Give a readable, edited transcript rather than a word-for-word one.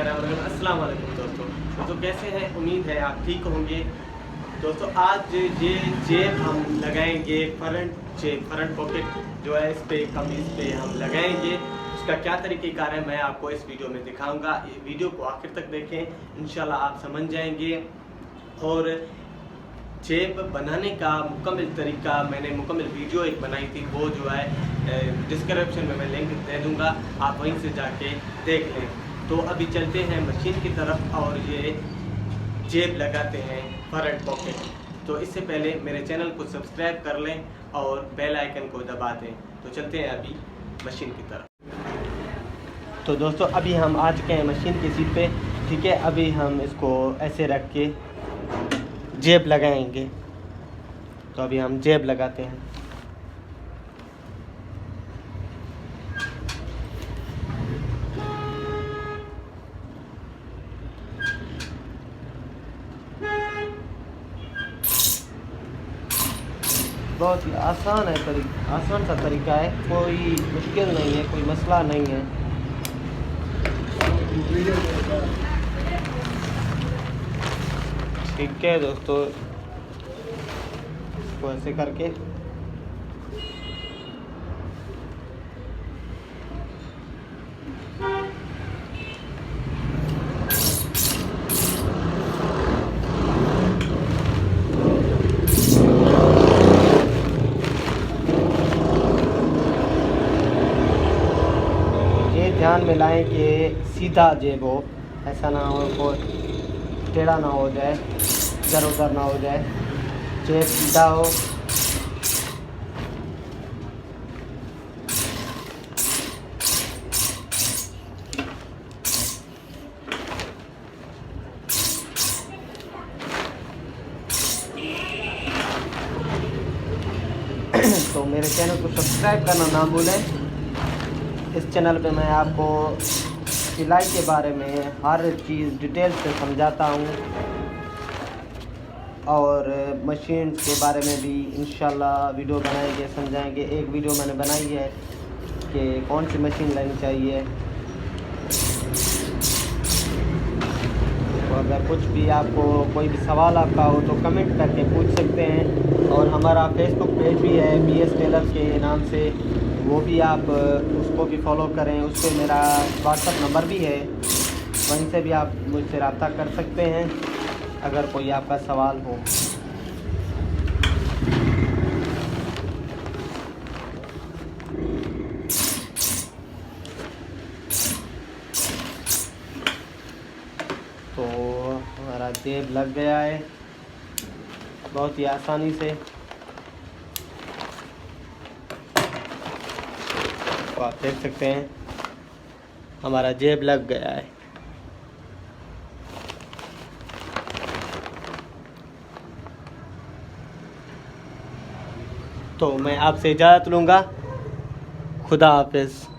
बिस्मिल्लाहिर्रहमानिर्रहीम। अस्सलाम वालेकुम दोस्तों, कैसे हैं? उम्मीद है आप ठीक होंगे। दोस्तों आज ये जेब हम लगाएंगे, फ्रंट पॉकेट जो है इस पे हम लगाएंगे। उसका क्या तरीक़ेकार है मैं आपको इस वीडियो में दिखाऊंगा। ये वीडियो को आखिर तक देखें, इंशाल्लाह आप समझ जाएंगे। और जेब बनाने का मुकम्मल तरीका मैंने मुकम्मल वीडियो एक बनाई थी, वो जो है डिस्क्रिप्शन में मैं लिंक दे दूंगा, आप वहीं से जाके देख लें। तो अभी चलते हैं मशीन की तरफ और ये जेब लगाते हैं फ्रंट पॉकेट। तो इससे पहले मेरे चैनल को सब्सक्राइब कर लें और बेल आइकन को दबा दें। तो चलते हैं अभी मशीन की तरफ। तो दोस्तों अभी हम आ चुके हैं मशीन की सीट पे, ठीक है। अभी हम इसको ऐसे रख के जेब लगाएंगे। तो अभी हम जेब लगाते हैं। बहुत ही आसान है, आसान सा तरीका है, कोई मुश्किल नहीं है, कोई मसला नहीं है। ठीक है दोस्तों, इसको ऐसे करके ये ध्यान में लाएं कि सीधा जेब हो, ऐसा ना हो कोई टेढ़ा ना हो जाए, इधर उधर ना हो जाए, जेब सीधा हो। तो मेरे चैनल को सब्सक्राइब करना ना भूलें। इस चैनल पे मैं आपको सिलाई के बारे में हर चीज़ डिटेल से समझाता हूँ और मशीन के बारे में भी इंशाल्लाह वीडियो बनाएंगे, समझाएंगे। एक वीडियो मैंने बनाई है कि कौन सी मशीन लेनी चाहिए। तो अगर कुछ भी आपको कोई भी सवाल आपका हो तो कमेंट करके पूछ सकते हैं। और हमारा फेसबुक पेज भी है BS टेलर के नाम से, वो भी आप उसको भी फॉलो करें। उस पर मेरा व्हाट्सअप नंबर भी है, वहीं से भी आप मुझसे रब्ता कर सकते हैं अगर कोई आपका सवाल हो। तो हमारा जेब लग गया है बहुत ही आसानी से। तो आप देख सकते हैं हमारा जेब लग गया है। तो मैं आपसे इजाज़त लूँगा। खुदा हाफिज़।